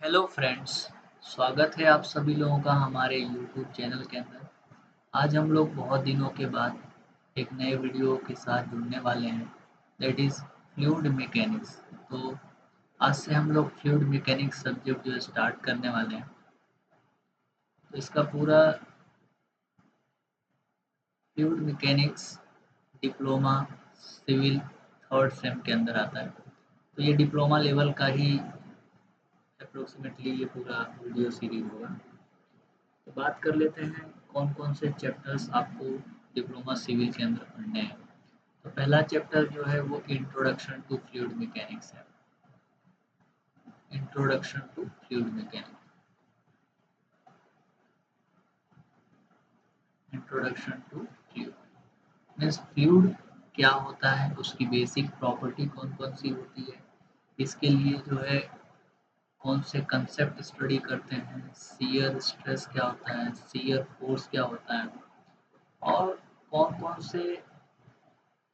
Hello friends. स्वागत है आप सभी लोगों का हमारे यूट्यूब चैनल के अंदर। आज हम लोग बहुत दिनों के बाद एक नए वीडियो के साथ जुड़ने वाले हैं, दैट इज़ फ्लूइड मैकेनिक्स। तो आज से हम लोग फ्लूइड मैकेनिक्स सब्जेक्ट जो है स्टार्ट करने वाले हैं। तो इसका पूरा fluid mechanics diploma civil third sem के अंदर आता है। तो ये डिप्लोमा लेवल का ही अप्रोक्सीमेटली ये पूरा वीडियो सीरीज होगा। तो बात कर लेते हैं कौन कौन से चैप्टर्स आपको डिप्लोमा सिविल के अंदर पढ़ने हैं। तो पहला चैप्टर जो है वो इंट्रोडक्शन टू फ्लूइड मैकेनिक्स है। Introduction to fluid mechanics. Introduction to fluid means fluid क्या होता है, उसकी बेसिक प्रॉपर्टी कौन कौन सी होती है, इसके लिए जो है कौन से कंसेप्ट स्टडी करते हैं, शियर स्ट्रेस क्या होता है, शियर फोर्स क्या होता है, और कौन कौन से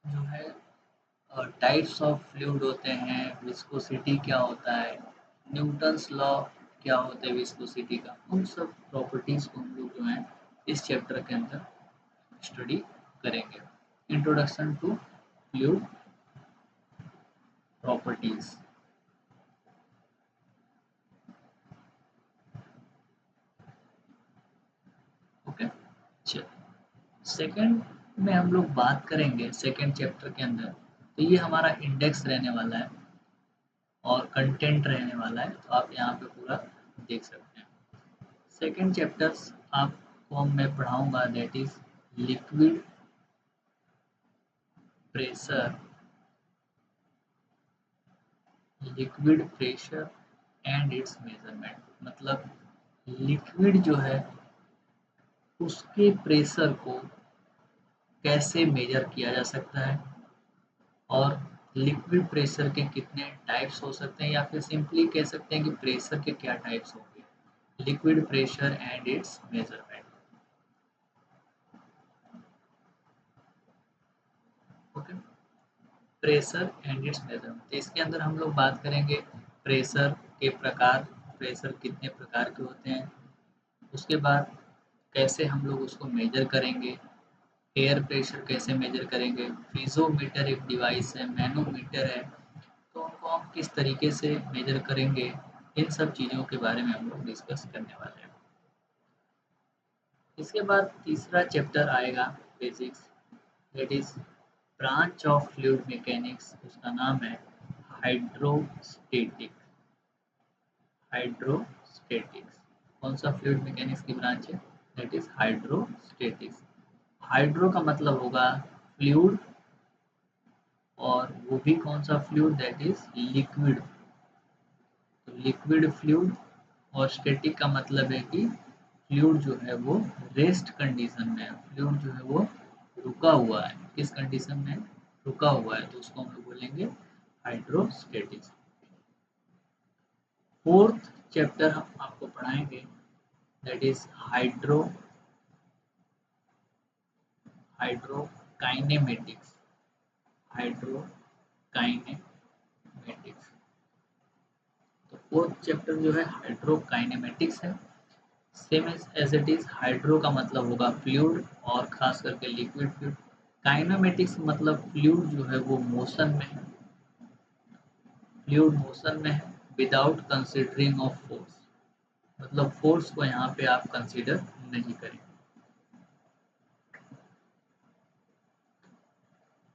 जो है टाइप्स ऑफ फ्लूइड होते हैं, विस्कोसिटी क्या होता है, न्यूटन्स लॉ क्या होता है विस्कोसिटी का, उन सब प्रॉपर्टीज को हम लोग जो है इस चैप्टर के अंदर स्टडी करेंगे। Introduction to fluid properties. Okay, चलिए सेकेंड में हम लोग बात करेंगे सेकेंड चैप्टर के अंदर। तो ये हमारा इंडेक्स रहने वाला है और कंटेंट रहने वाला है, तो आप यहाँ पे पूरा देख सकते हैं। सेकेंड चैप्टर्स आपको मैं पढ़ाऊंगा, that is liquid pressure, liquid pressure and it's measurement. मतलब लिक्विड जो है उसके प्रेशर को कैसे मेजर किया जा सकता है, और लिक्विड प्रेशर के कितने टाइप्स हो सकते हैं, या फिर सिंपली कह सकते हैं कि प्रेशर के क्या टाइप्स होंगे। Liquid pressure and it's measurement. Okay, pressure and it's measurement. इसके अंदर हम लोग बात करेंगे प्रेशर के प्रकार, प्रेशर कितने प्रकार के होते हैं, उसके बाद कैसे हम लोग उसको मेजर करेंगे, एयर प्रेशर कैसे मेजर करेंगे, पीजोमीटर एक डिवाइस है, मैनोमीटर है, तो उनको हम किस तरीके से मेजर करेंगे, इन सब चीज़ों के बारे में हम लोग डिस्कस करने वाले हैं। इसके बाद तीसरा चैप्टर आएगा basics, that is branch of fluid mechanics. उसका नाम है हाइड्रोस्टेटिक। हाइड्रोस्टेटिक्स कौन सा फ्लूइड मैकेनिक्स की ब्रांच है, दैट इज हाइड्रोस्टेटिक्स। हाइड्रो का मतलब होगा फ्लूइड, और वो भी कौन सा फ्लूइड, दैट इज लिक्विड। तो लिक्विड फ्लूइड, और स्टैटिक का मतलब है कि फ्लूइड जो है वो रेस्ट कंडीशन में है, फ्लूइड जो है वो रुका हुआ है, किस कंडीशन में रुका हुआ है, तो उसको हम लोग बोलेंगे हाइड्रोस्टेटिक्स। फोर्थ चैप्टर हम आपको पढ़ाएंगे, दैट इज हाइड्रोकाइनेमेटिक्स। हाइड्रोकाइनेमेटिक्स। तो फोर्थ चैप्टर जो है हाइड्रोकाइनेमेटिक्स है। Same as it is, hydro का मतलब होगा फ्लूइड, और खास करके लिक्विड फ्लूइड। काइनेमेटिक्स मतलब फ्लूइड जो है वो मोशन में है, फ्लूइड मोशन में है विदाउट कंसिडरिंग ऑफ फोर्स। मतलब फोर्स को यहाँ पे आप कंसीडर नहीं करें।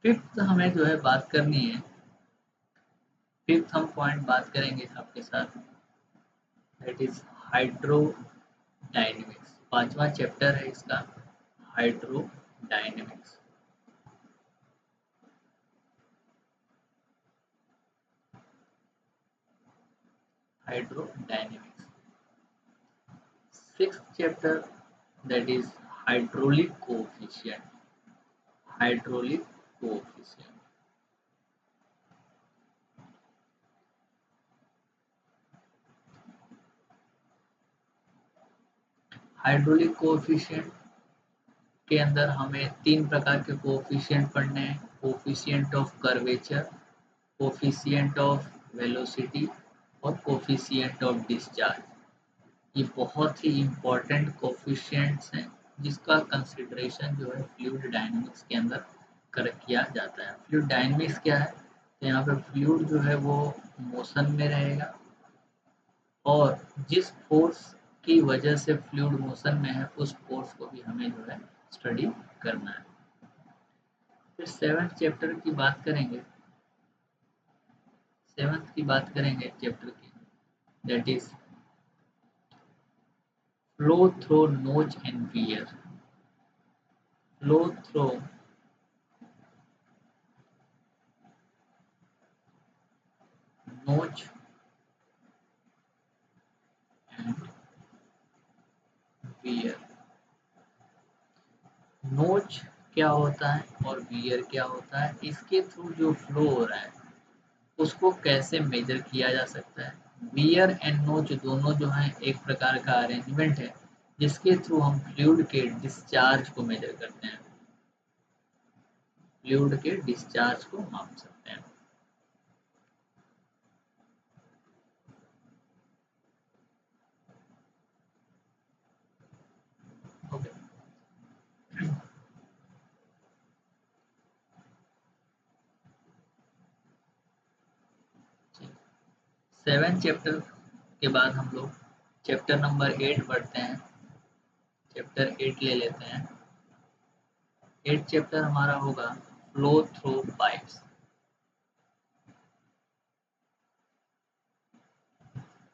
फिफ्थ हमें जो है बात करनी है, फिफ्थ हम पॉइंट बात करेंगे आपके साथ, दैट इज हाइड्रोडायनेमिक्स। पांचवा चैप्टर है इसका, hydrodynamics. Hydrodynamics. Sixth chapter, that is hydraulic coefficient. Hydraulic coefficient. Hydraulic coefficient के अंदर हमें तीन प्रकार के कोएफिशिएंट पढ़ने हैं, coefficient of curvature, coefficient of velocity, और कोफिशिएंट ऑफ डिस्चार्ज, ये बहुत ही इम्पोर्टेंट कोफिशिएंट्स हैं जिसका कंसिडरेशन जो है फ्लूइड डायनेमिक्स के अंदर कर किया जाता है। फ्लूइड डायनेमिक्स क्या है, तो यहाँ पे फ्लूइड जो है वो मोशन में रहेगा और जिस फोर्स की वजह से फ्लूइड मोशन में है उस फोर्स को भी हमें जो है स्टडी करना है। फिर सेवन्थ चैप्टर की बात करेंगे, सेवन्थ की बात करेंगे चैप्टर की, दैट इज फ्लो थ्रो नोच एंड वियर। फ्लो थ्रो नोच एंड वियर। नोच क्या होता है और वियर क्या होता है, इसके थ्रू जो फ्लो हो रहा है उसको कैसे मेजर किया जा सकता है। वियर एंड नोच दोनों जो हैं एक प्रकार का अरेंजमेंट है जिसके थ्रू हम फ्लूइड के डिस्चार्ज को मेजर करते हैं, फ्लूइड के डिस्चार्ज को माप सकते हैं। ओके, सेवन चैप्टर के बाद हम लोग चैप्टर नंबर 8 पढ़ते हैं। चैप्टर 8 ले लेते हैं। 8 चैप्टर हमारा होगा flow through pipes.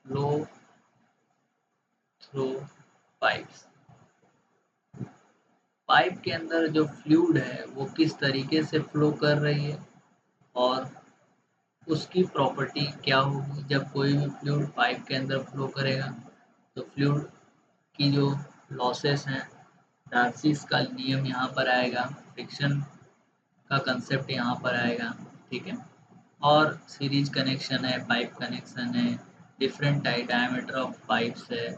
Flow through pipes, pipe के अंदर जो फ्लूइड है वो किस तरीके से फ्लो कर रही है और उसकी प्रॉपर्टी क्या होगी। जब कोई भी फ्लूइड पाइप के अंदर फ्लो करेगा तो फ्लूइड की जो लॉसेस हैं, डार्सिस का नियम यहाँ पर आएगा, फ्रिक्शन का कंसेप्ट यहाँ पर आएगा, ठीक है। और सीरीज कनेक्शन है, पाइप कनेक्शन है, डिफरेंट डायमीटर ऑफ पाइप्स है,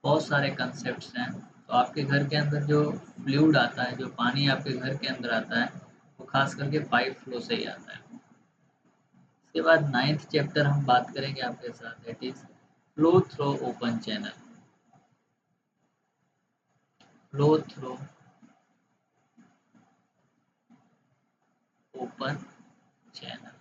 बहुत सारे कंसेप्ट्स हैं। तो आपके घर के अंदर जो फ्लूइड आता है, जो पानी आपके घर के अंदर आता है, वो खास करके पाइप फ्लो से ही आता है। इसके बाद नाइन्थ चैप्टर हम बात करेंगे आपके साथ, that is flow through open channel. Flow through open channel,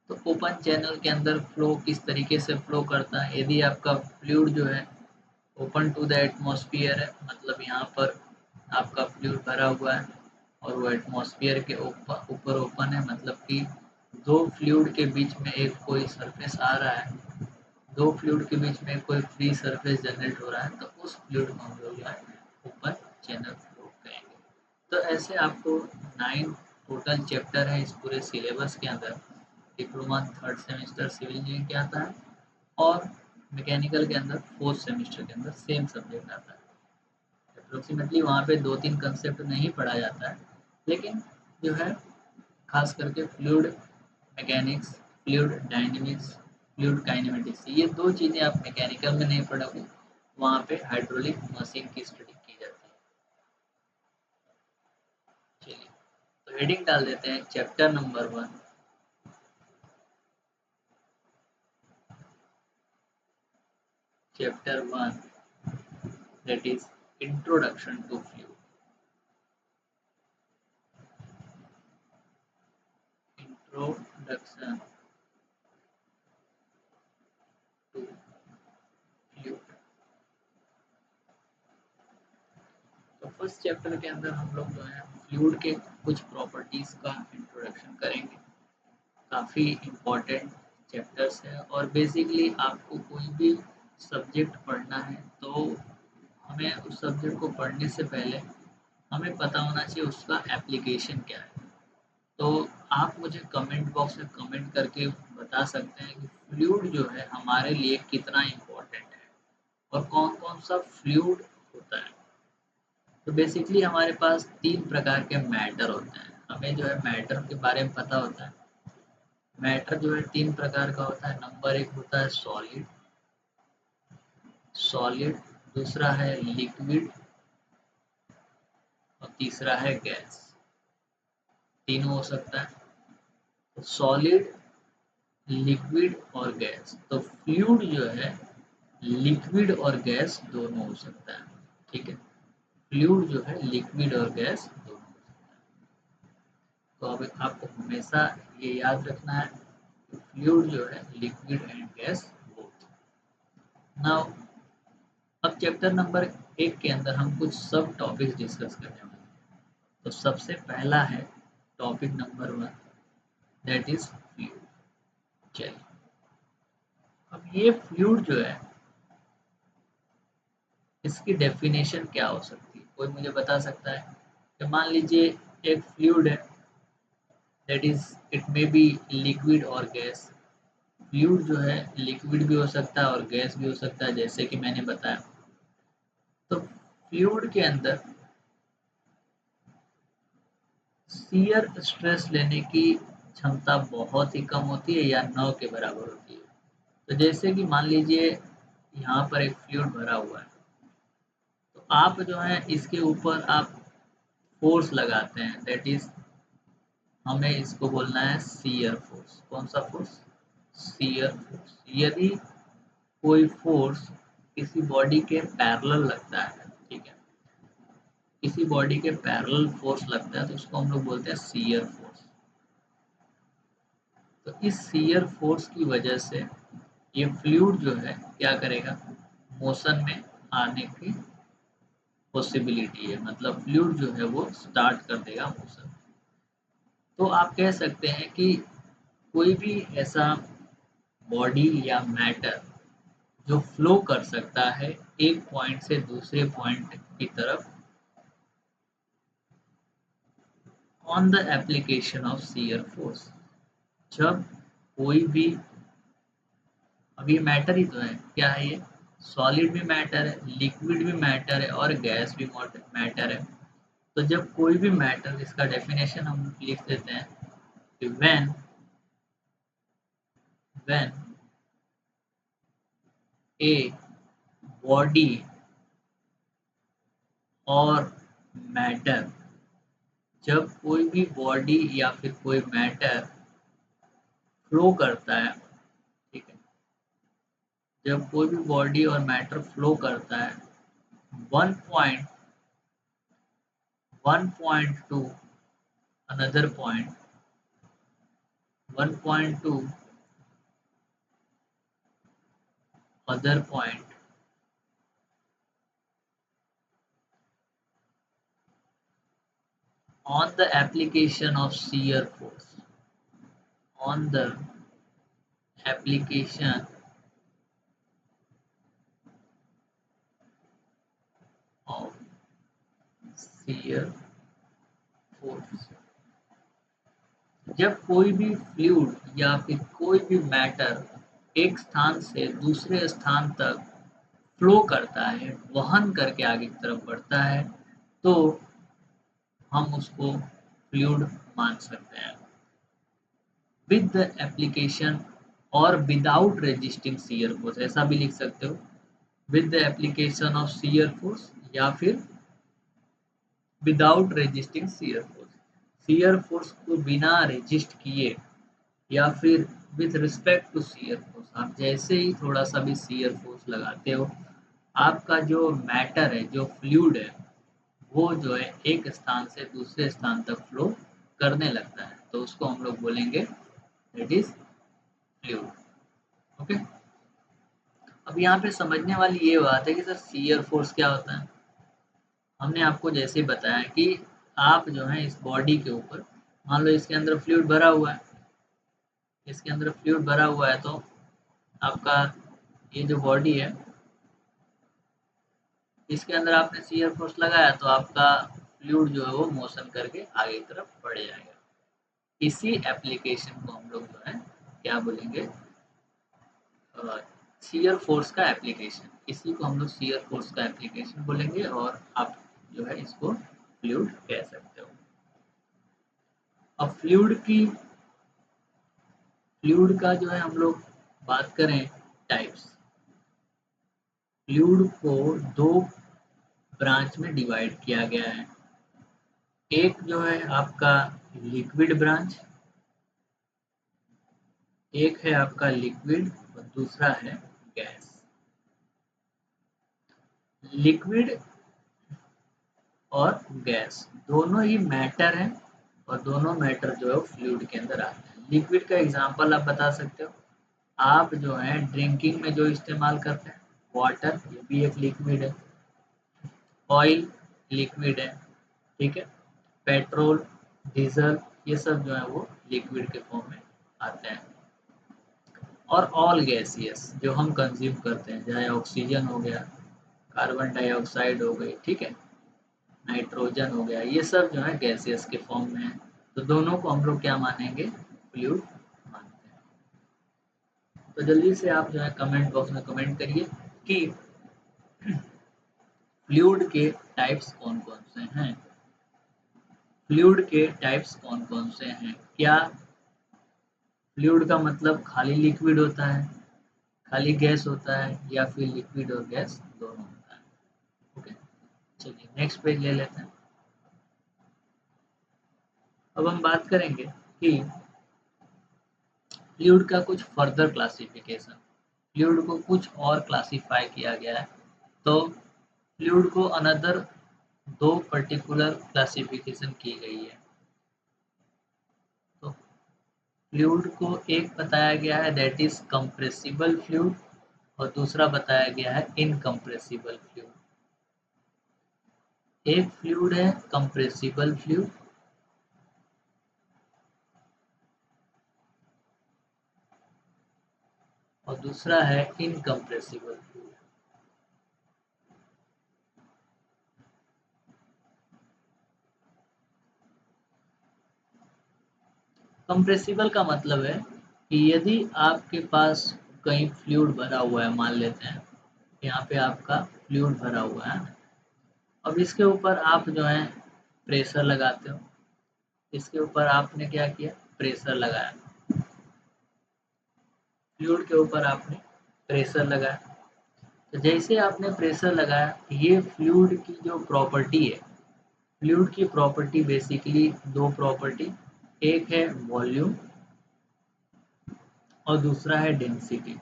तो ओपन चैनल के अंदर फ्लो किस तरीके से फ्लो करता है। यदि आपका फ्लूइड जो है ओपन टू द एटमॉस्फेयर है, मतलब यहाँ पर आपका फ्लूइड भरा हुआ है और वो एटमॉस्फेयर के ऊपर ऊपर ओपन है, मतलब कि दो फ्लूइड के बीच में एक कोई सरफेस आ रहा है, दो फ्लूइड के बीच में कोई फ्री सरफेस जनरेट हो रहा है, तो उस फ्लूइड को हम लोग जो है ओपन चैनल फ्लो कहेंगे। तो ऐसे आपको 9 टोटल चैप्टर है इस पूरे सिलेबस के अंदर। Diploma third semester civil engineering के आता है और मैकेनिकल के अंदर फोर्थ सेमेस्टर के अंदर सेम सब्जेक्ट आता है। अप्रोक्सीमेटली वहाँ पे 2-3 कंसेप्ट नहीं पढ़ा जाता है, लेकिन जो है खास करके fluid mechanics, fluid dynamics, fluid kinematics, ये दो चीज़ें आप मैकेनिकल में नहीं पढ़ोगे, वहाँ पे हाइड्रोलिक मशीन की स्टडी की जाती है। चलिए, तो हेडिंग डाल देते हैं chapter number 1। Chapter 1, that is introduction to fluid. Introduction to fluid. तो फर्स्ट चैप्टर के अंदर हम लोग जो है फ्लूइड के कुछ प्रॉपर्टीज का इंट्रोडक्शन करेंगे। काफ़ी इम्पोर्टेंट चैप्टर्स है और बेसिकली आपको कोई भी सब्जेक्ट पढ़ना है तो हमें उस सब्जेक्ट को पढ़ने से पहले हमें पता होना चाहिए उसका एप्लीकेशन क्या है। तो आप मुझे कमेंट बॉक्स में कमेंट करके बता सकते हैं कि फ्लूइड जो है हमारे लिए कितना इम्पोर्टेंट है और कौन कौन सा फ्लूइड होता है। तो बेसिकली हमारे पास 3 प्रकार के मैटर होते हैं, हमें जो है मैटर के बारे में पता होता है। मैटर जो है 3 प्रकार का होता है। नंबर 1 होता है सॉलिड, सॉलिड, दूसरा है लिक्विड और तीसरा है गैस। तीनों हो सकता है। तो सॉलिड लिक्विड और गैस। तो फ्लूइड जो है लिक्विड और गैस दोनों हो सकता है, ठीक है। फ्लूइड जो है लिक्विड और गैस दोनों हो सकता है। तो अब आपको हमेशा ये याद रखना है कि फ्लूइड जो है liquid and gas both. Now अब चैप्टर नंबर 1 के अंदर हम कुछ सब टॉपिक्स डिस्कस करने वाले हैं। तो सबसे पहला है topic number 1, that is fluid. चलिए, अब ये फ्लूइड जो है इसकी डेफिनेशन क्या हो सकती है, कोई मुझे बता सकता है? कि मान लीजिए एक फ्लूइड है, that is it may be liquid और गैस। फ्लूइड जो है लिक्विड भी हो सकता है और गैस भी हो सकता है, जैसे कि मैंने बताया। तो फ्लूइड के अंदर शियर स्ट्रेस लेने की क्षमता बहुत ही कम होती है या न के बराबर होती है। तो जैसे कि मान लीजिए यहाँ पर एक फ्लूइड भरा हुआ है, तो आप जो है इसके ऊपर आप फोर्स लगाते हैं, दैट इज हमें इसको बोलना है शियर फोर्स। कौन सा फोर्स? Shear force. यदि कोई फोर्स किसी बॉडी के पैरेलल लगता है, ठीक है, किसी बॉडी के पैरेलल फोर्स लगता है तो उसको हम लोग बोलते हैं शियर फोर्स। तो इस शियर फोर्स की वजह से ये फ्लूइड जो है क्या करेगा, मोशन में आने की पॉसिबिलिटी है, मतलब फ्लूइड जो है वो स्टार्ट कर देगा मोशन। तो आप कह सकते हैं कि कोई भी ऐसा बॉडी या मैटर जो फ्लो कर सकता है एक पॉइंट से दूसरे पॉइंट की तरफ on the application of shear force. जब कोई भी, अब ये मैटर ही तो है, क्या है ये? सॉलिड भी मैटर है, लिक्विड भी मैटर है और गैस भी मैटर है। तो जब कोई भी मैटर, इसका डेफिनेशन हम लिख देते हैं कि व्हेन ए बॉडी और मैटर, जब कोई भी बॉडी या फिर कोई मैटर फ्लो करता है, ठीक है, जब कोई भी बॉडी और मैटर फ्लो करता है one point two another point, one point two other point, on the application of shear force, on the application of shear force, जब कोई भी फ्लूइड या फिर कोई भी मैटर एक स्थान से दूसरे स्थान तक फ्लो करता है, वहन करके आगे की तरफ बढ़ता है, तो हम उसको फ्लूइड मान सकते हैं। विद द एप्लीकेशन और विदाउट रेजिस्टिंग शियर फोर्स, ऐसा भी लिख सकते हो, with the application of shear force या फिर without resisting shear force. Shear force को बिना रेजिस्ट किए या फिर with respect to shear force, आप जैसे ही थोड़ा सा भी शियर फोर्स लगाते हो, आपका जो मैटर है, जो फ्लूइड है, वो जो है एक स्थान से दूसरे स्थान तक फ्लो करने लगता है, तो उसको हम लोग बोलेंगे दैट इज फ्लूइड। ओके। अब यहाँ पे समझने वाली ये बात है कि सर शियर फोर्स क्या होता है। हमने आपको जैसे बताया कि आप जो है इस बॉडी के ऊपर, मान लो इसके अंदर फ्लूइड भरा हुआ है, इसके अंदर फ्लूइड भरा हुआ है, तो आपका ये जो बॉडी है, इसके अंदर आपने शियर फोर्स लगाया तो आपका फ्लूइड जो है वो मोशन करके आगे की तरफ बढ़ जाएगा। इसी एप्लीकेशन को हम लोग जो है क्या बोलेंगे, शियर फोर्स का एप्लीकेशन, इसी को हम लोग शियर फोर्स का एप्लीकेशन बोलेंगे और आप जो है इसको फ्लूइड कह सकते हो। अब फ्लूइड का जो है हम लोग बात करें टाइप्स, फ्लूइड को दो ब्रांच में डिवाइड किया गया है। एक जो है आपका लिक्विड ब्रांच, एक है आपका लिक्विड और दूसरा है गैस। लिक्विड और गैस दोनों ही मैटर हैं और दोनों मैटर जो है वो फ्लूइड के अंदर आते हैं। लिक्विड का एग्जांपल आप बता सकते हो, आप जो है ड्रिंकिंग में जो इस्तेमाल करते हैं वाटर, ये भी एक लिक्विड है। ऑयल लिक्विड है, ठीक है। पेट्रोल, डीजल, ये सब जो है वो लिक्विड के फॉर्म में आते हैं। और ऑल गैसियस जो हम कंज्यूम करते हैं, चाहे ऑक्सीजन हो गया, कार्बन डाइऑक्साइड हो गई, ठीक है, नाइट्रोजन हो गया, ये सब जो है गैसियस के फॉर्म में है। तो दोनों को हम लोग क्या मानेंगे, फ्लूइड मानते हैं। तो जल्दी से आप जो है कमेंट बॉक्स में कमेंट करिए कि फ्लूइड के टाइप्स कौन कौन से हैं। फ्लूइड के टाइप्स कौन कौन से हैं? क्या फ्लूइड का मतलब खाली लिक्विड होता है, खाली गैस होता है, या फिर लिक्विड और गैस दोनों होता है? ओके, चलिए नेक्स्ट पेज ले लेते हैं। अब हम बात करेंगे कि फ्लूइड का कुछ फर्दर क्लासिफिकेशन, फ्लूइड को कुछ और क्लासिफाई किया गया है। तो फ्लूइड को अनदर दो पर्टिकुलर क्लासिफिकेशन की गई है। तो फ्लूइड को एक बताया गया है दैट इज कंप्रेसिबल फ्लूइड और दूसरा बताया गया है इनकम्प्रेसिबल फ्लूइड। एक फ्लूइड है कंप्रेसिबल फ्लूइड और दूसरा है इनकम्प्रेसिबल फ्लूइड। कंप्रेसिबल का मतलब है कि यदि आपके पास कहीं फ्लूइड भरा हुआ है, मान लेते हैं यहाँ पे आपका फ्लूइड भरा हुआ है, अब इसके ऊपर आप जो है प्रेशर लगाते हो, इसके ऊपर आपने क्या किया, प्रेशर लगाया, फ्लूइड के ऊपर आपने प्रेशर लगाया। तो जैसे आपने प्रेशर लगाया, ये फ्लूइड की जो प्रॉपर्टी है, फ्लूइड की प्रॉपर्टी बेसिकली दो प्रॉपर्टी, एक है वॉल्यूम और दूसरा है डेंसिटी।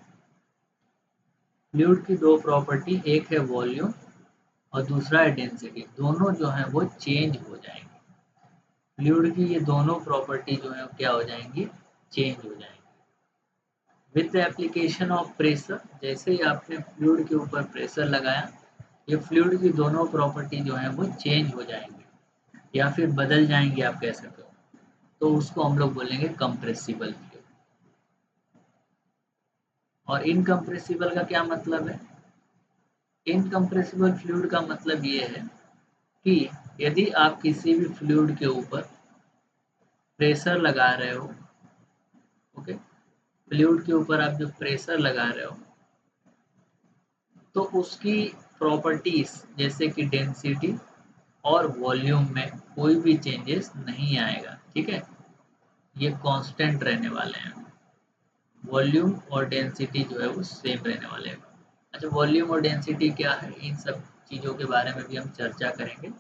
फ्लूइड की दो प्रॉपर्टी, एक है वॉल्यूम और दूसरा है डेंसिटी, दोनों जो है वो चेंज हो जाएंगे। फ्लूइड की ये दोनों प्रॉपर्टी जो है क्या हो जाएंगी, चेंज हो जाएंगी with the application of pressure. जैसे ही आपने फ्लूइड के ऊपर प्रेशर लगाया, ये फ्लूइड की दोनों प्रॉपर्टी जो है वो चेंज हो जाएंगी या फिर बदल जाएंगे, आप कह सकते हो। तो उसको हम लोग बोलेंगे कंप्रेसिबल फ्लूइड। और इनकम्प्रेसिबल का क्या मतलब है? इनकम्प्रेसिबल फ्लूइड का मतलब ये है कि यदि आप किसी भी फ्लूइड के ऊपर प्रेशर लगा रहे हो, ओके, फ्लूइड के ऊपर आप जो प्रेशर लगा रहे हो, तो उसकी प्रॉपर्टीज जैसे कि डेंसिटी और वॉल्यूम में कोई भी चेंजेस नहीं आएगा, ठीक है, ये कांस्टेंट रहने वाले हैं। वॉल्यूम और डेंसिटी जो है वो सेम रहने वाले हैं। अच्छा, वॉल्यूम और डेंसिटी क्या है, इन सब चीज़ों के बारे में भी हम चर्चा करेंगे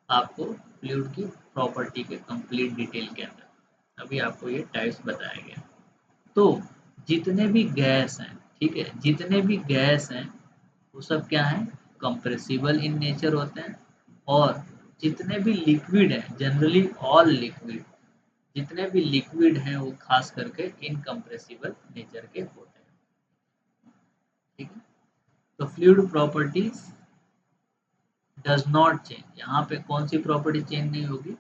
आपको फ्लूइड की प्रॉपर्टी के कंप्लीट डिटेल के अंदर। अभी आपको ये टाइप्स बताया गया। तो जितने भी गैस हैं, ठीक है, जितने भी गैस हैं वो सब क्या है, कंप्रेसिबल इन नेचर होते हैं। और जितने भी लिक्विड हैं, जनरली ऑल लिक्विड, जितने भी लिक्विड हैं वो खास करके इनकम्प्रेसिबल नेचर के होते हैं, ठीक है। तो fluid properties does not change, यहाँ पे कौन सी प्रॉपर्टी चेंज नहीं होगी,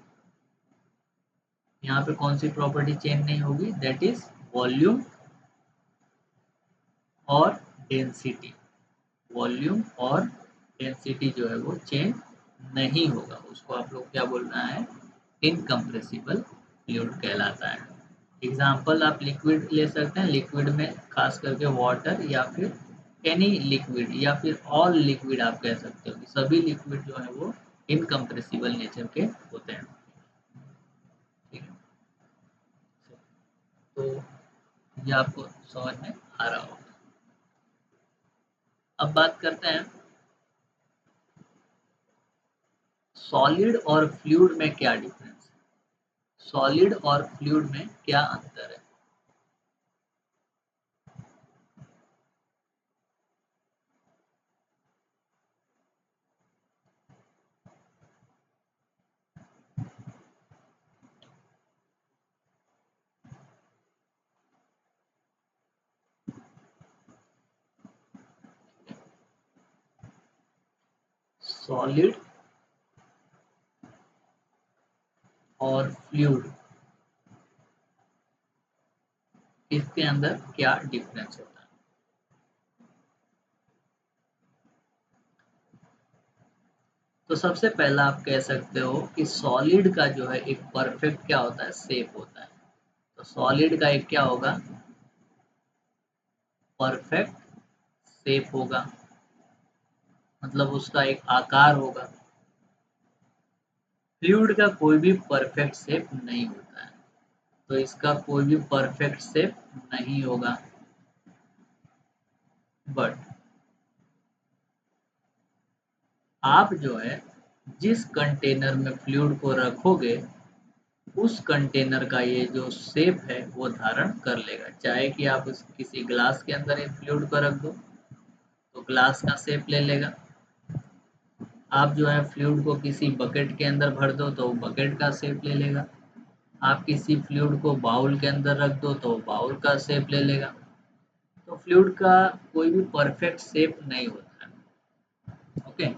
यहाँ पे कौन सी प्रॉपर्टी चेंज नहीं होगी, दैट इज वॉल्यूम और डेंसिटी। वॉल्यूम और डेंसिटी जो है वो चेंज नहीं होगा, उसको आप लोग क्या बोलना है, इनकम्प्रेसिबल फ्लूइड कहलाता है। एग्जाम्पल आप लिक्विड ले सकते हैं, लिक्विड में खास करके वाटर या फिर एनी लिक्विड या फिर ऑल लिक्विड आप कह सकते हो कि सभी लिक्विड जो है वो इनकम्प्रेसिबल नेचर के होते हैं, ठीक है। तो ये आपको समझ में आ रहा होगा। अब बात करते हैं सॉलिड और फ्लूइड में क्या डिफरेंस है, सॉलिड और फ्लूइड में क्या अंतर है। सॉलिड और फ्लूइड, इसके अंदर क्या डिफरेंस होता है? तो सबसे पहला आप कह सकते हो कि सॉलिड का जो है एक परफेक्ट क्या होता है, शेप होता है। तो सॉलिड का एक क्या होगा, परफेक्ट शेप होगा, मतलब उसका एक आकार होगा। फ्लूइड का कोई भी परफेक्ट शेप नहीं होता है, तो इसका कोई भी परफेक्ट शेप नहीं होगा। बट आप जो है जिस कंटेनर में फ्लूइड को रखोगे, उस कंटेनर का ये जो शेप है वो धारण कर लेगा। चाहे कि आप उस किसी ग्लास के अंदर एक फ्लूइड को रख दो तो ग्लास का शेप ले लेगा। आप जो है फ्लूइड को किसी बकेट के अंदर भर दो तो बकेट का शेप ले लेगा। आप किसी फ्लूइड को बाउल के अंदर रख दो तो बाउल का शेप ले लेगा। तो फ्लूइड का कोई भी परफेक्ट शेप नहीं होता है। ओके,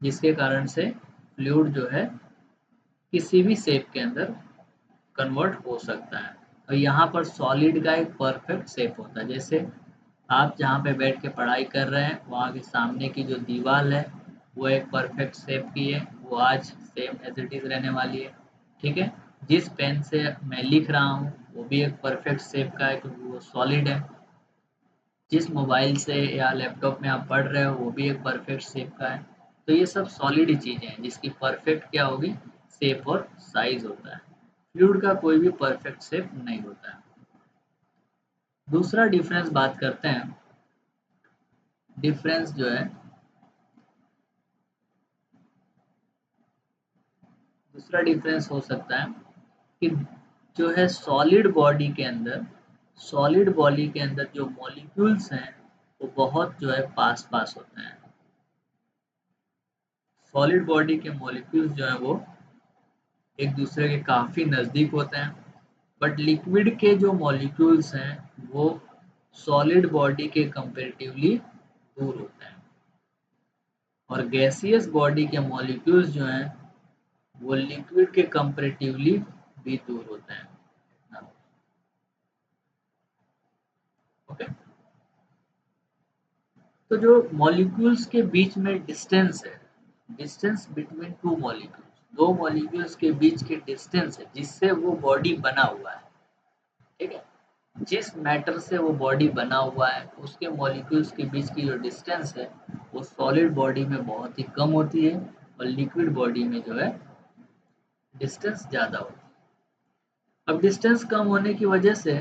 जिसके कारण से फ्लूइड जो है किसी भी शेप के अंदर कन्वर्ट हो सकता है। और यहाँ पर सॉलिड का एक परफेक्ट शेप होता है। जैसे आप जहाँ पे बैठ के पढ़ाई कर रहे हैं, वहाँ के सामने की जो दीवार है वो एक परफेक्ट शेप की है, वो आज सेम एज इट इज़ रहने वाली है। ठीक है, जिस पेन से मैं लिख रहा हूँ वो भी एक परफेक्ट शेप का है क्योंकि वो सॉलिड है। जिस मोबाइल से या लैपटॉप में आप पढ़ रहे हो वो भी एक परफेक्ट शेप का है। तो ये सब सॉलिड ही चीज़ें हैं जिसकी परफेक्ट क्या होगी, शेप और साइज होता है। फ्लूइड का कोई भी परफेक्ट शेप नहीं होता है। दूसरा डिफरेंस बात करते हैं। डिफरेंस जो है, दूसरा डिफरेंस हो सकता है कि जो है सॉलिड बॉडी के अंदर जो मॉलिक्यूल्स हैं वो बहुत जो है पास पास होते हैं। सॉलिड बॉडी के मॉलिक्यूल्स जो है वो एक दूसरे के काफ़ी नज़दीक होते हैं। बट लिक्विड के जो मॉलिक्यूल्स हैं वो सॉलिड बॉडी के कंपेरेटिवली दूर होते हैं। और गैसियस बॉडी के मॉलिक्यूल्स जो हैं वो लिक्विड के कंपेरेटिवली भी दूर होते हैं। ओके, तो जो मॉलिक्यूल्स के बीच में डिस्टेंस है, डिस्टेंस बिटवीन टू मॉलिक्यूल्स, दो मॉलिक्यूल्स के बीच के डिस्टेंस है जिससे वो बॉडी बना हुआ है। ठीक है, जिस मैटर से वो बॉडी बना हुआ है उसके मॉलिक्यूल्स के बीच की जो डिस्टेंस है वो सॉलिड बॉडी में बहुत ही कम होती है और लिक्विड बॉडी में जो है डिस्टेंस ज़्यादा होती है। अब डिस्टेंस कम होने की वजह से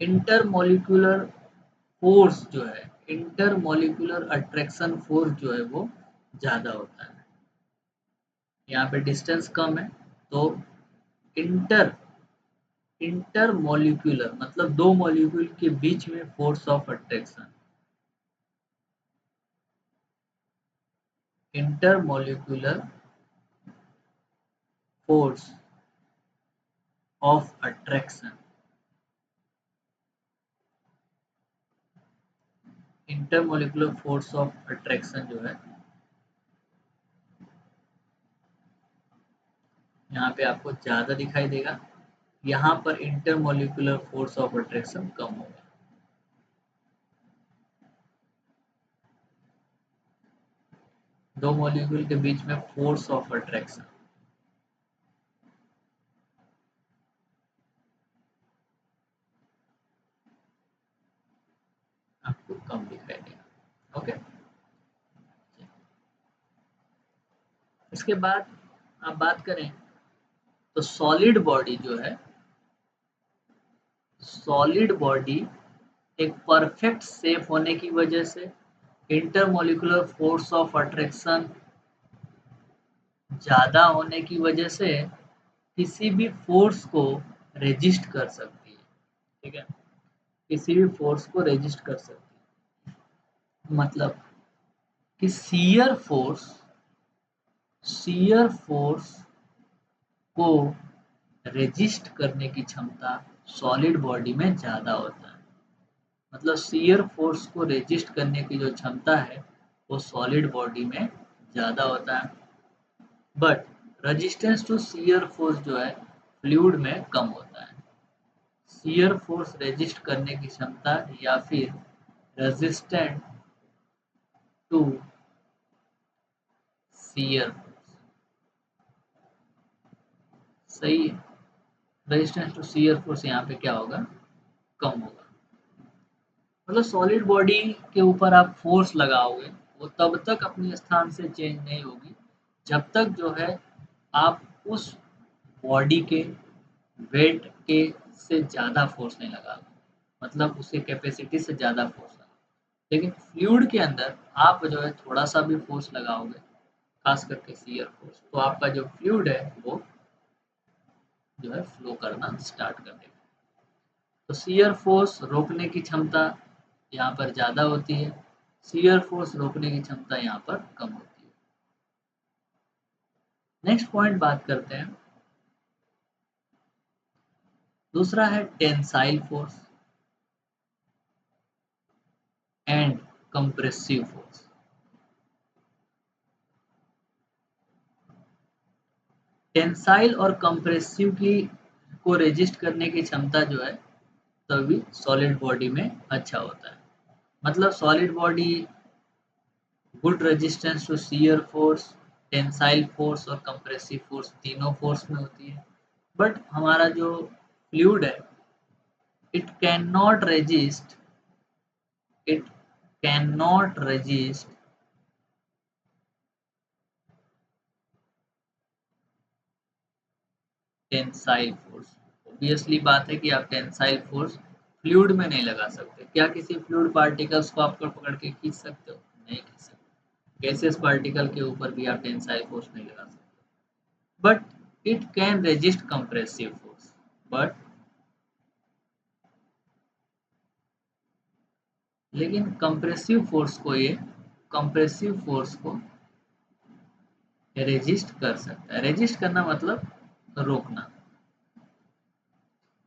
इंटरमॉलिक्यूलर फोर्स जो है, इंटरमॉलिक्यूलर अट्रैक्शन फोर्स जो है वो ज़्यादा होता है। यहाँ पे डिस्टेंस कम है तो इंटर इंटरमॉलिक्यूलर मतलब दो मॉलिक्यूल के बीच में force of attraction, intermolecular force of attraction, intermolecular force of attraction जो है यहाँ पे आपको ज़्यादा दिखाई देगा। यहाँ पर इंटरमॉलिक्यूलर फोर्स ऑफ अट्रैक्शन कम होगा। दो मॉलिक्यूल के बीच में फोर्स ऑफ अट्रैक्शन आपको कम दिखाई देगा। ओके, इसके बाद आप बात करें तो सॉलिड बॉडी जो है, सॉलिड बॉडी एक परफेक्ट शेप होने की वजह से इंटरमॉलिक्यूलर फोर्स ऑफ अट्रैक्शन ज़्यादा होने की वजह से किसी भी फोर्स को रेजिस्ट कर सकती है। ठीक है, किसी भी फोर्स को रेजिस्ट कर सकती है। मतलब कि शियर फोर्स को रेजिस्ट करने की क्षमता सॉलिड बॉडी में ज़्यादा होता है। मतलब शियर फोर्स को रेजिस्ट करने की जो क्षमता है वो सॉलिड बॉडी में ज़्यादा होता है, but resistance to shear force जो है फ्लूइड में कम होता है। शियर फोर्स रेजिस्ट करने की क्षमता या फिर रेजिस्टेंट टू शियर फोर्स, सही है। रेजिस्टेंस टू शियर फोर्स यहाँ पे क्या होगा, कम होगा। मतलब सॉलिड बॉडी के ऊपर आप फोर्स लगाओगे वो तब तक अपने स्थान से चेंज नहीं होगी जब तक जो है आप उस बॉडी के वेट के से ज़्यादा फोर्स नहीं लगाओगे, मतलब उसके कैपेसिटी से ज़्यादा फोर्स लगाओगे। लेकिन फ्लूइड के अंदर आप जो है थोड़ा सा भी फोर्स लगाओगे, खास करके शियर फोर्स, तो आपका जो फ्लूइड है वो जो है फ्लो करना स्टार्ट कर देगा। तो शियर फोर्स रोकने की क्षमता यहाँ पर ज़्यादा होती है, शियर फोर्स रोकने की क्षमता यहाँ पर कम होती है। नेक्स्ट पॉइंट बात करते हैं, दूसरा है tensile force and compressive force. Tensile और कंप्रेसिव की को रेजिस्ट करने की क्षमता जो है तभी सॉलिड बॉडी में अच्छा होता है। मतलब solid body good resistance to shear force, tensile force और कंप्रेसिव फोर्स तीनों फोर्स में होती है, बट हमारा जो फ्लूइड है it cannot resist it cannot resist tensile force. Obviously बात है कि आप टेंसाइल फोर्स फ्लूइड में नहीं लगा सकते। क्या किसी फ्लूइड पार्टिकल्स को आप पकड़ के खींच सकते हो? नहीं खींच सकते। गैसेस पार्टिकल के ऊपर भी आप टेंसाइल फोर्स नहीं लगा सकते, but it can resist compressive force. But लेकिन कंप्रेसिव फोर्स को रेजिस्ट कर सकता है। रेजिस्ट करना मतलब रोकना।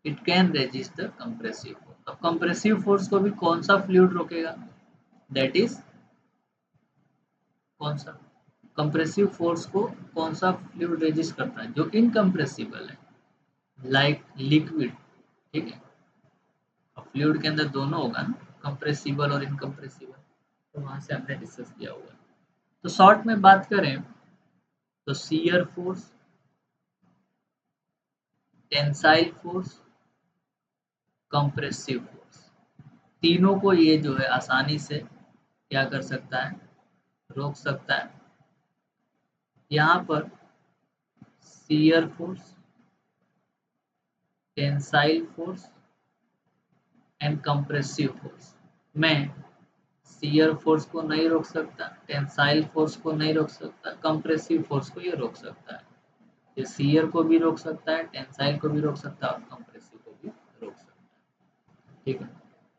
It can resist the compressive force. अब कंप्रेसिव फोर्स को भी कौन सा फ्लूइड रोकेगा? दैट इज कौन सा कंप्रेसिव फोर्स को कौन सा फ्लूइड रेजिस्ट करता है? जो इनकम्प्रेसिबल है, लाइक लिक्विड। ठीक है, अब फ्लूइड के अंदर दोनों होगा ना, कंप्रेसिबल और इनकम्प्रेसिबल, तो वहां से हमने डिस्कस किया होगा। तो शॉर्ट में बात करें तो shear force, tensile force, compressive force, तीनों को ये जो है आसानी से क्या कर सकता है, रोक सकता है। यहाँ पर shear force, tensile force and compressive force में शियर फोर्स को नहीं रोक सकता, टेंसाइल फोर्स को नहीं रोक सकता, कंप्रेसिव फोर्स को ये रोक सकता है। ये शियर को भी रोक सकता है, टेंसाइल को भी रोक सकता है और कंप्रेसिव को भी रोक सकता है। ठीक है,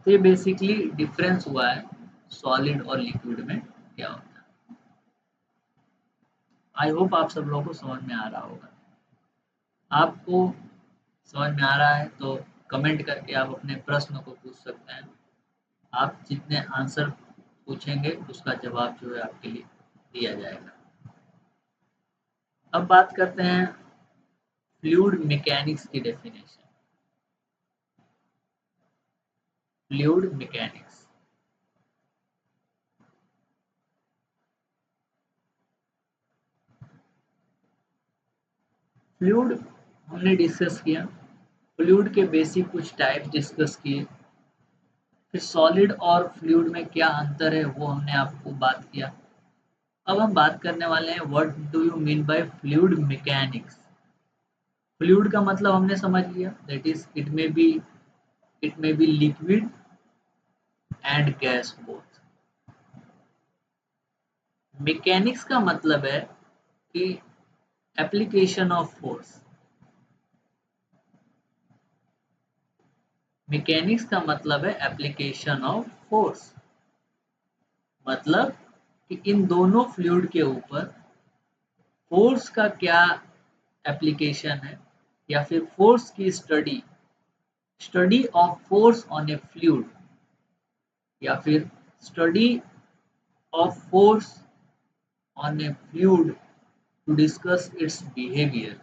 तो ये बेसिकली डिफरेंस हुआ है सॉलिड और लिक्विड में क्या होता है। आई होप आप सब लोगों को समझ में आ रहा होगा। आपको समझ में आ रहा है तो कमेंट करके आप अपने प्रश्न को पूछ सकते हैं। आप जितने आंसर पूछेंगे उसका जवाब जो है आपके लिए दिया जाएगा। अब बात करते हैं फ्लूइड मैकेनिक्स की डेफिनेशन। फ्लूइड मैकेनिक्स, फ्लूइड हमने डिस्कस किया, फ्लूइड के बेसिक कुछ टाइप डिस्कस किए, फिर सॉलिड और फ्लूइड में क्या अंतर है वो हमने आपको बात किया। अब हम बात करने वाले हैं what do you mean by fluid mechanics. Fluid का मतलब हमने समझ लिया, that is it may be liquid and gas both. Mechanics का मतलब है कि एप्लीकेशन ऑफ फोर्स। मैकेनिक्स का मतलब है एप्लीकेशन ऑफ फोर्स, मतलब कि इन दोनों फ्लूइड के ऊपर फोर्स का क्या एप्लीकेशन है, या फिर फोर्स की study, study of force on a fluid, या फिर study of force on a fluid to discuss its behaviour,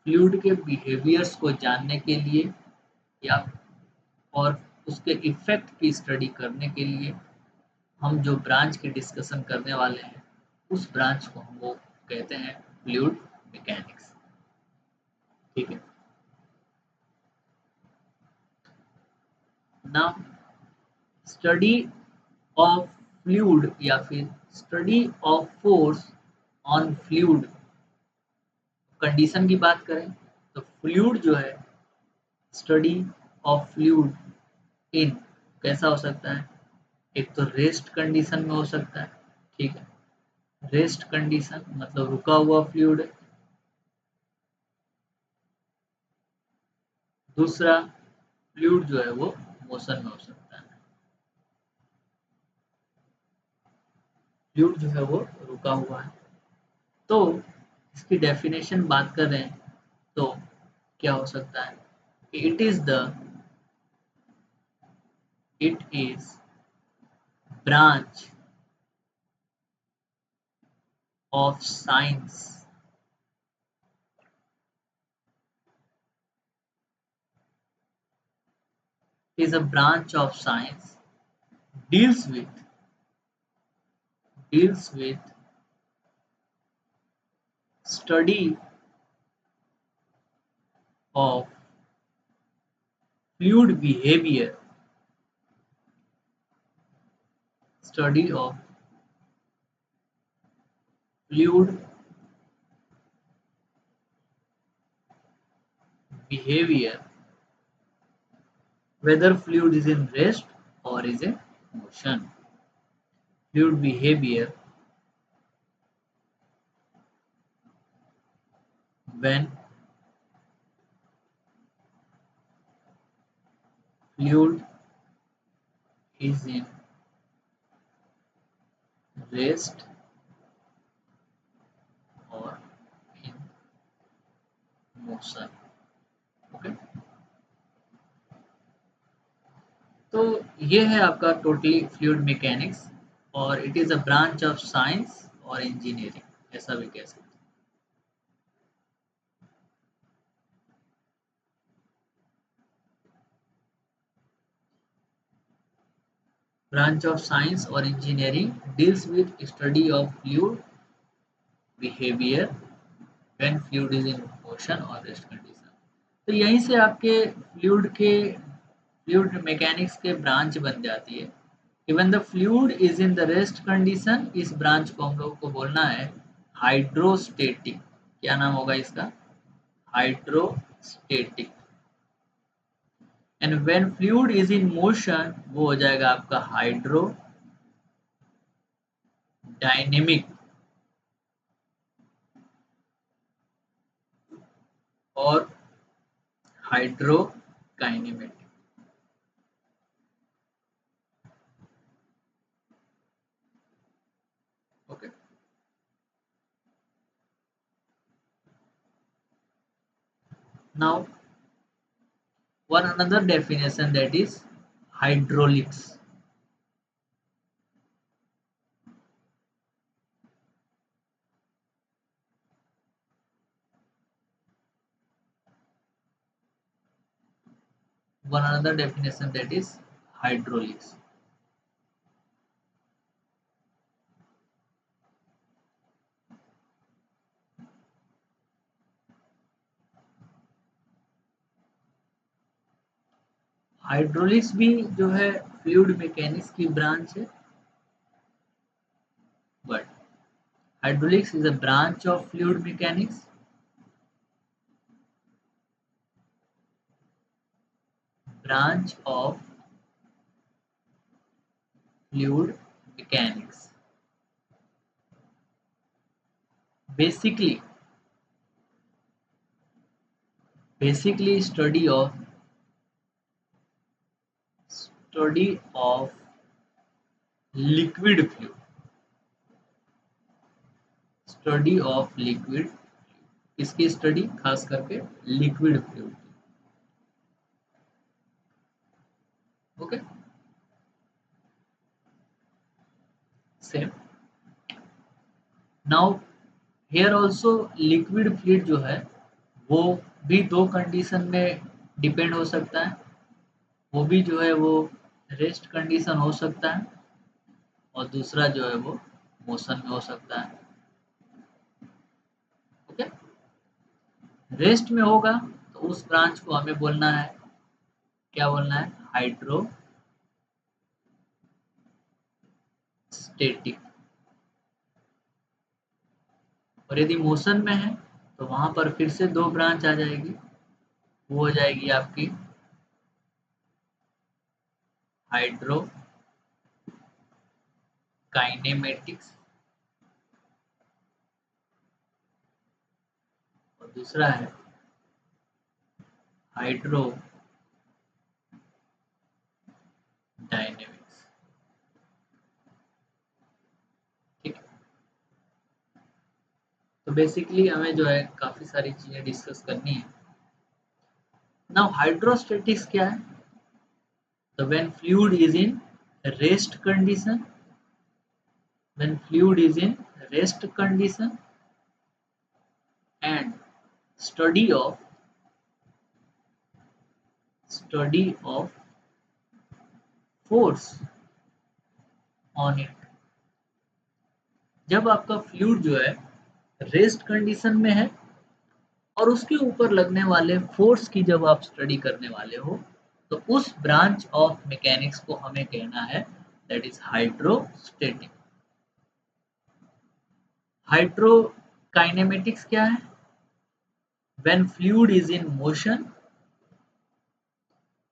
fluid के बिहेवियर्स को जानने के लिए या और उसके इफेक्ट की स्टडी करने के लिए हम जो ब्रांच की डिस्कशन करने वाले हैं उस ब्रांच को हम वो कहते हैं फ्लूइड मैकेनिक्स। ठीक है। नाउ स्टडी ऑफ फ्लूइड या फिर study of force on fluid, condition की बात करें तो फ्लूइड जो है, स्टडी ऑफ फ्लूइड इन कैसा हो सकता है, एक तो रेस्ट कंडीशन में हो सकता है। ठीक है, रेस्ट कंडीशन मतलब रुका हुआ फ्लूइड। दूसरा, फ्लूइड जो है वो मोशन में हो सकता है, फ्लूइड जो है वो रुका हुआ है। तो इसकी डेफिनेशन बात कर रहे हैं तो क्या हो सकता है, it is the it is branch of science is a branch of science deals with deals with study of fluid behavior, study of fluid behavior, whether fluid is in rest or is in motion. Fluid behavior when fluid is in rest or in motion. Okay. तो ये है आपका totally fluid mechanics, और it is a branch of science और engineering, ऐसा भी कह सकते हैं। ब्रांच ऑफ साइंस और engineering deals with study of fluid behaviour when fluid is in motion और रेस्ट कंडीशन। तो यहीं से आपके फ्लूइड मैकेनिक्स के ब्रांच बन जाती है। Even the fluid is in the rest condition, इस ब्रांच को हम लोग को बोलना है हाइड्रोस्टेटिक। क्या नाम होगा इसका, hydrostatic. And when fluid is in motion वो हो जाएगा आपका हाइड्रो डायनेमिक और hydrokinematic. Okay, now one another definition, that is hydraulics. One another definition, that is hydraulics. Hydraulics भी जो है फ्लूइड मैकेनिक्स की ब्रांच है, but hydraulics is a branch of fluid mechanics, branch of fluid mechanics. Basically study of liquid fluid, study of liquid, इसकी study खास करके liquid fluid. Okay, same. Now here also liquid fluid जो है वो भी दो condition में depend हो सकता है। वो भी जो है वो रेस्ट कंडीशन हो सकता है और दूसरा जो है वो मोशन में हो सकता है। ओके, रेस्ट में होगा तो उस ब्रांच को हमें बोलना है, क्या बोलना है, हाइड्रोस्टेटिक। और यदि मोशन में है तो वहां पर फिर से दो ब्रांच आ जाएगी, वो हो जाएगी आपकी हाइड्रो काइनेमेटिक्स और दूसरा है हाइड्रो डायनेमिक्स। ठीक है, तो बेसिकली हमें जो है काफी सारी चीजें डिस्कस करनी है। नाउ हाइड्रोस्टेटिक्स क्या है? तो when fluid is in rest condition, when fluid is in rest condition and study of force on it। जब आपका फ्लूइड जो है रेस्ट कंडीशन में है और उसके ऊपर लगने वाले फोर्स की जब आप स्टडी करने वाले हो तो उस ब्रांच ऑफ मैकेनिक्स को हमें कहना है दैट इज हाइड्रोस्टेटिक। हाइड्रोकाइनेमेटिक्स क्या है? when fluid is in motion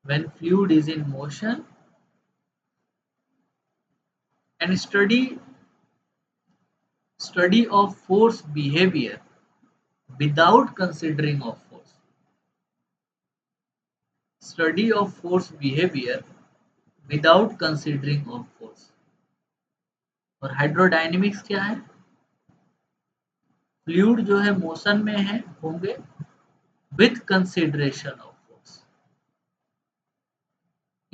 when fluid is in motion and study of force behavior without considering of force, study of force behavior without considering of force। और hydrodynamics क्या है? Fluid जो है motion में है होंगे विथ कंसिडरेशन ऑफ फोर्स।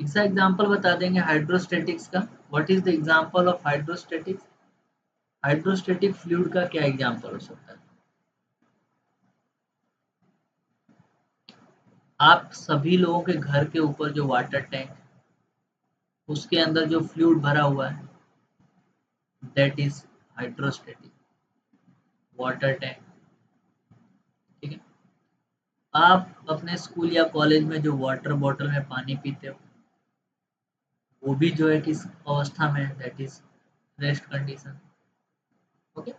इसका example बता देंगे हाइड्रोस्टैटिक्स का। What is the example of hydrostatics? Hydrostatic fluid का क्या एग्जांपल हो सकता है? आप सभी लोगों के घर के ऊपर जो वाटर टैंक, उसके अंदर जो फ्लूइड भरा हुआ है that is hydrostatic water tank. ठीक है, आप अपने स्कूल या कॉलेज में जो वाटर बॉटल में पानी पीते हो वो भी जो है किस अवस्था में है? That is rest condition. Okay,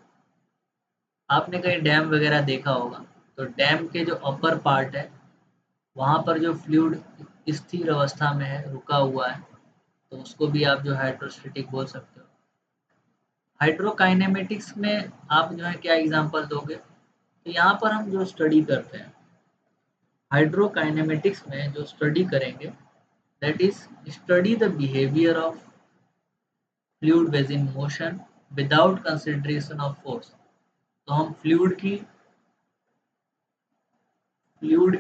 आपने कहीं डैम वगैरह देखा होगा तो डैम के जो अपर पार्ट है वहां पर जो फ्लूइड स्थिर अवस्था में है, रुका हुआ है, तो उसको भी आप जो हाइड्रोस्टैटिक बोल सकते हो। हाइड्रोकाइनेमेटिक्स में आप जो है क्या एग्जांपल दोगे? तो यहाँ पर हम जो स्टडी करते हैं हाइड्रोकाइनेमेटिक्स में जो स्टडी करेंगे that is study the behaviour of fluid ways in motion without consideration of force. तो हम फ्लूइड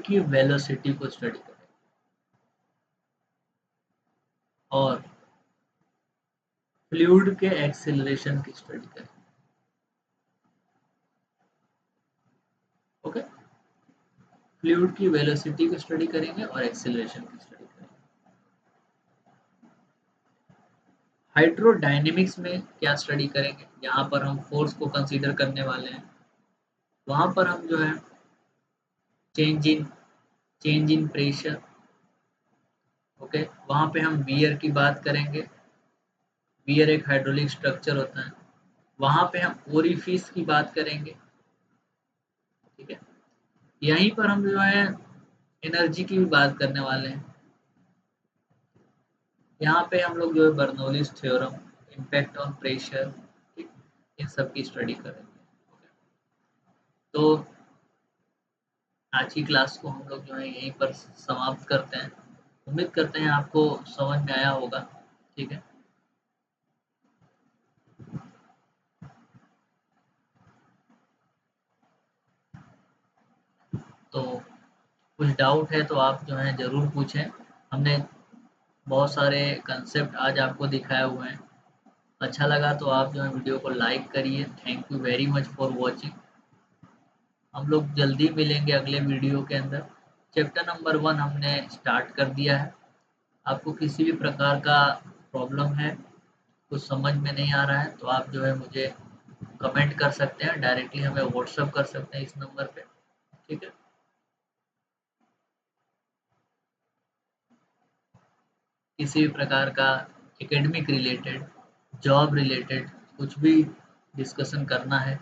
की वेलोसिटी को स्टडी करेंगे और फ्लूइड के एक्सेलरेशन की स्टडी करेंगे। ओके, फ्लूइड की वेलोसिटी की स्टडी करेंगे और एक्सेलरेशन की स्टडी करेंगे। हाइड्रोडायनेमिक्स में क्या स्टडी करेंगे? यहाँ पर हम फोर्स को कंसीडर करने वाले हैं। वहां पर हम जो है चेंज इन प्रेशर, ओके, वहां पे हम वियर की बात करेंगे। वियर एक हाइड्रोलिक स्ट्रक्चर होता है। वहां पे हम ओरिफिस की बात करेंगे। ठीक है, यहीं पर हम जो है एनर्जी की भी बात करने वाले हैं। यहाँ पे हम लोग जो है Bernoulli's theorem, impact on pressure, ठीक, इन सब की स्टडी करेंगे। तो आज की क्लास को हम लोग जो है यहीं पर समाप्त करते हैं। उम्मीद करते हैं आपको समझ में आया होगा। ठीक है, तो कुछ डाउट है तो आप जो है ज़रूर पूछें। हमने बहुत सारे कंसेप्ट आज आपको दिखाए हुए हैं। अच्छा लगा तो आप जो है वीडियो को लाइक करिए। Thank you very much for watching. हम लोग जल्दी मिलेंगे अगले वीडियो के अंदर। चैप्टर नंबर 1 हमने स्टार्ट कर दिया है। आपको किसी भी प्रकार का प्रॉब्लम है, कुछ समझ में नहीं आ रहा है, तो आप जो है मुझे कमेंट कर सकते हैं, डायरेक्टली हमें व्हाट्सअप कर सकते हैं इस नंबर पे। ठीक है। किसी भी प्रकार का एकेडमिक रिलेटेड, जॉब रिलेटेड कुछ भी डिस्कशन करना है,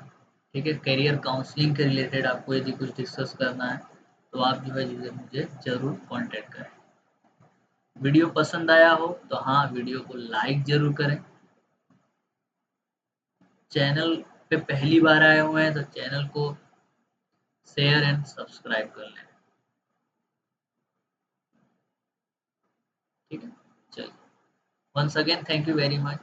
ठीक है, करियर काउंसलिंग के रिलेटेड आपको यदि कुछ डिस्कस करना है, तो आप जो है मुझे ज़रूर कांटेक्ट करें। वीडियो पसंद आया हो तो हाँ, वीडियो को लाइक ज़रूर करें। चैनल पे पहली बार आए हुए हैं तो चैनल को शेयर एंड सब्सक्राइब कर लें। ठीक है, चलिए। Once again thank you very much.